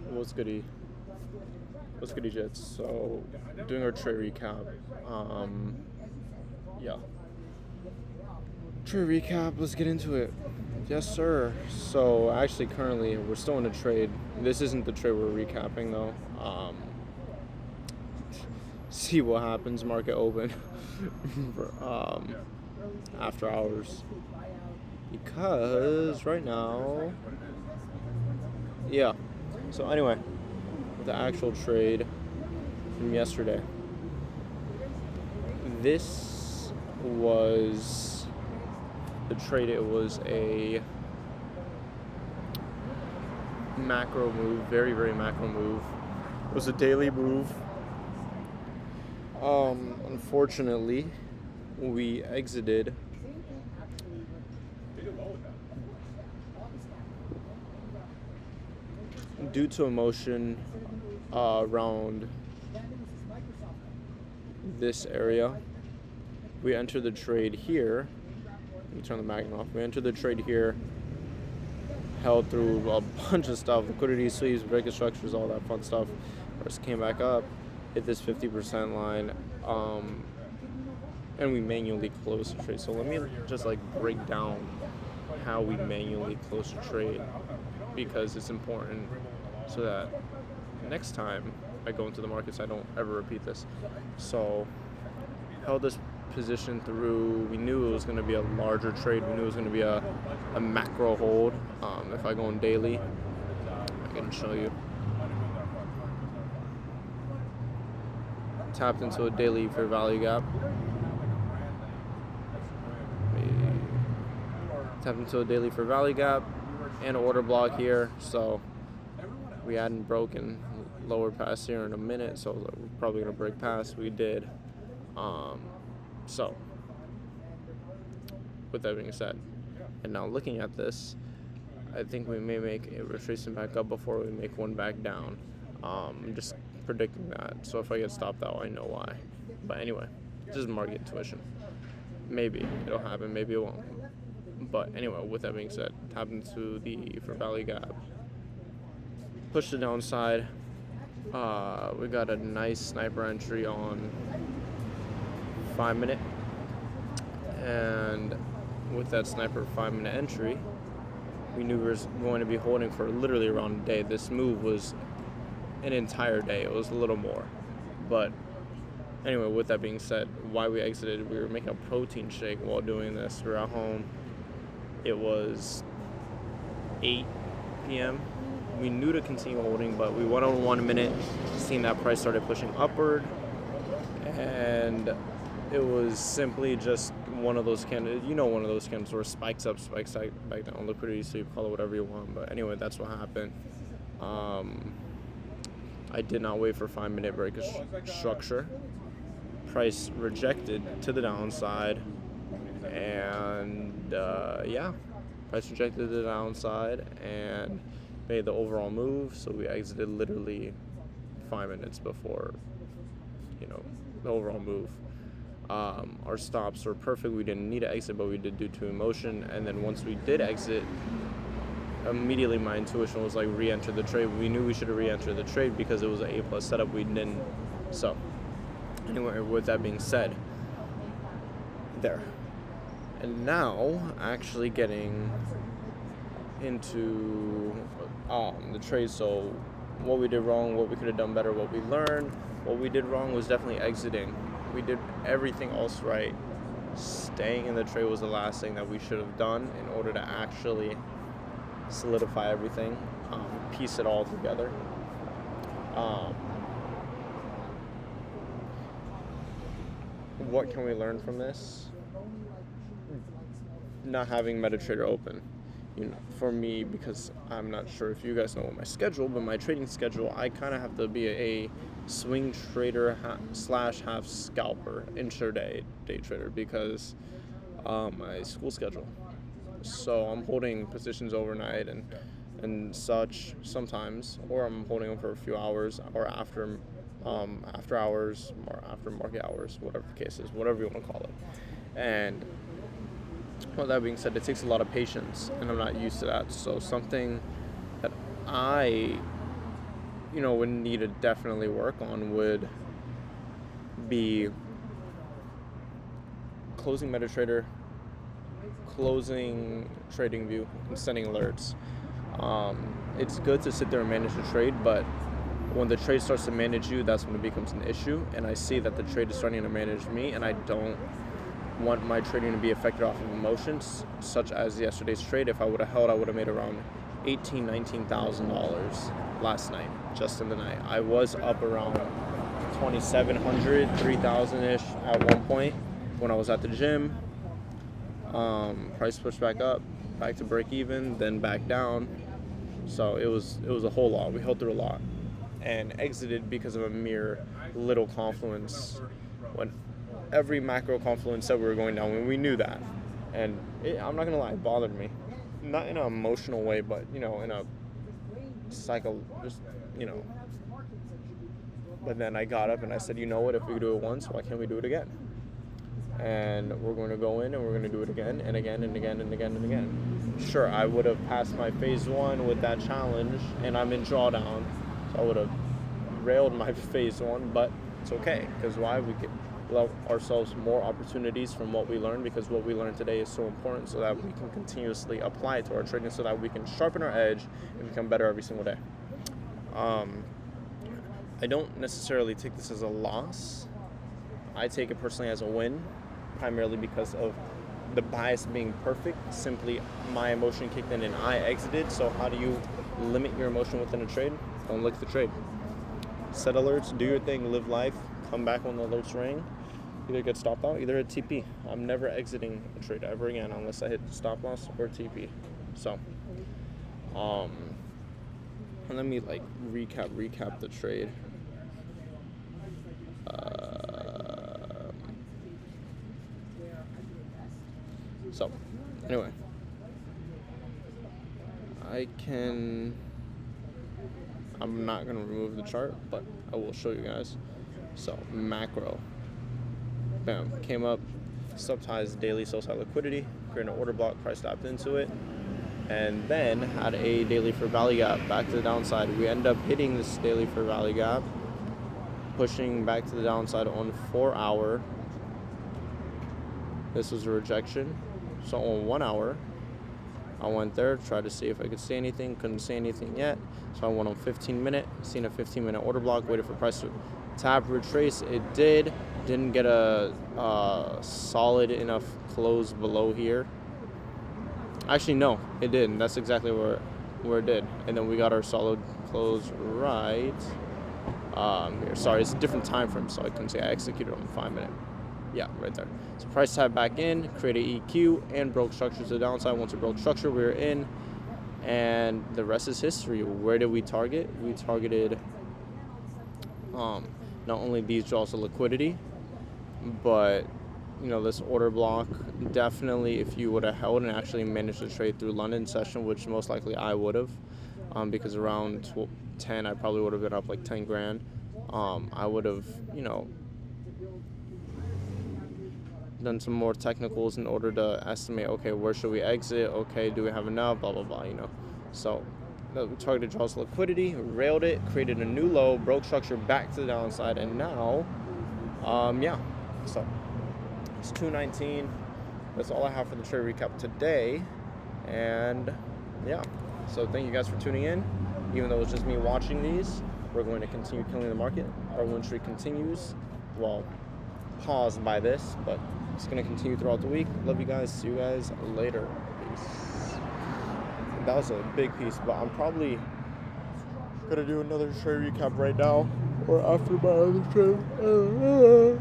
What's goody? What's goody, Jets? So, doing our trade recap. Yeah. Trade recap. Let's get into it. Yes, sir. So, actually, currently, we're still in a trade. This isn't the trade we're recapping, though. See what happens. Market open after hours. Because right now, yeah. So anyway, the actual trade from yesterday. This was the trade. It was a macro move, very, very macro move. It was a daily move. Unfortunately, we exited due to emotion around this area. We entered the trade here. Let me turn the magnet off. We entered the trade here, held through a bunch of stuff, liquidity sweeps, breaking structures, all that fun stuff. First came back up, hit this 50% line, and we manually closed the trade. So let me just break down how we manually close the trade, because it's important so that next time I go into the markets I don't ever repeat this. So held this position through. We knew it was going to be a larger trade. We knew it was going to be a macro hold. If I go on daily, I can show you. Tapped into a daily fair value gap. Tapped into a daily fair value gap and an order block here. So we hadn't broken lower past here in a minute, so we're probably going to break past. We did. So with that being said, and now looking at this, I think we may make a retracement back up before we make one back down. I'm just predicting that. So if I get stopped out, I know why. But anyway, just market intuition. Maybe it'll happen, maybe it won't. But anyway, with that being said, tap into the fair value gap. Push the downside. We got a nice sniper entry on 5 minute, and with that sniper 5 minute entry, we knew we were going to be holding for literally around a day. This move was an entire day. It was a little more, but anyway, with that being said, why we exited, we were making a protein shake while doing this. We were at home. It was 8 p.m. We knew to continue holding, but we went on 1 minute, seeing that price started pushing upward, and it was simply just one of those candles, one of those candles where spikes up, spikes back down, liquidity sweep, call it whatever you want. But anyway, that's what happened. I did not wait for 5 minute break structure. Price rejected to the downside, and price rejected to the downside and made the overall move. So we exited literally 5 minutes before, the overall move. Our stops were perfect. We didn't need to exit, but we did due to emotion. And then once we did exit, immediately my intuition was re-enter the trade. We knew we should have re-entered the trade because it was an A+ setup. We didn't. So anyway, with that being said, there. And now actually getting into the trade. So what we did wrong, what we could have done better, what we learned. What we did wrong was definitely exiting. We did everything else right. Staying in the trade was the last thing that we should have done in order to actually solidify everything, piece it all together. What can we learn from this? Not having MetaTrader open. For me, because I'm not sure if you guys know my schedule, but my trading schedule, I kind of have to be a swing trader / half scalper, intraday day trader, because my school schedule. So I'm holding positions overnight and such sometimes, or I'm holding them for a few hours, or after hours, or after market hours, whatever the case is, whatever you want to call it. And well, that being said, it takes a lot of patience, and I'm not used to that. So something that I would need to definitely work on would be closing MetaTrader, closing TradingView, and sending alerts. It's good to sit there and manage the trade, but when the trade starts to manage you, that's when it becomes an issue. And I see that the trade is starting to manage me, and I don't want my trading to be affected off of emotions, such as yesterday's trade. If I would have held, I would have made around $19,000 last night, just in the night. I was up around 2,700, 3,000-ish at one point when I was at the gym. Price pushed back up, back to break even, then back down. So it was a whole lot. We held through a lot and exited because of a mere little confluence when every macro confluence said we were going down, when we knew that. And I'm not gonna lie, it bothered me. Not in an emotional way, but in a But then I got up and I said, you know what, if we do it once, why can't we do it again? And we're going to go in and we're going to do it again and again and again and again and again. Sure, I would have passed my phase 1 with that challenge, and I'm in drawdown, so I would have railed my phase 1, but it's okay, because why? We could allow ourselves more opportunities from what we learned, because what we learned today is so important, so that we can continuously apply it to our trading, so that we can sharpen our edge and become better every single day. I don't necessarily take this as a loss. I take it personally as a win, primarily because of the bias being perfect. Simply, my emotion kicked in and I exited. So how do you limit your emotion within a trade? Don't look at the trade. Set alerts, do your thing, live life, come back when the alerts ring. Either get stopped out, either a TP. I'm never exiting a trade ever again unless I hit stop loss or TP. So, let me recap the trade. So, anyway, I'm not going to remove the chart, but I will show you guys. So, macro, bam, came up, subties daily sell-side liquidity, created an order block, price tapped into it, and then had a daily fair value gap back to the downside. We end up hitting this daily fair value gap, pushing back to the downside on 4 hour. This was a rejection. So on 1 hour, I went there, tried to see if I could see anything, couldn't see anything yet. So I went on 15-minute, seen a 15-minute order block, waited for price to tap, retrace. It didn't get a solid enough close below here. Actually, no, it didn't. That's exactly where it did. And then we got our solid close right here. Sorry, it's a different time frame, so I couldn't say I executed on 5-minute. Yeah, right there. So price tab back in, created EQ, and broke structure to the downside. Once it broke structure, we were in, and the rest is history. Where did we target? We targeted not only these draws of liquidity, but this order block. Definitely, if you would have held and actually managed to trade through London session, which most likely I would have, because around 10, I probably would have been up like 10 grand. I would have, done some more technicals in order to estimate, okay, where should we exit? Okay, do we have enough? Blah, blah, blah, So we targeted draws liquidity, railed it, created a new low, broke structure back to the downside, and now, so it's 219. That's all I have for the trade recap today. And so thank you guys for tuning in. Even though it's just me watching these, we're going to continue killing the market. Our win streak continues. Well, paused by this, but it's going to continue throughout the week. Love you guys. See you guys later. Peace. That was a big piece, but I'm probably going to do another trade recap right now or after my other trade.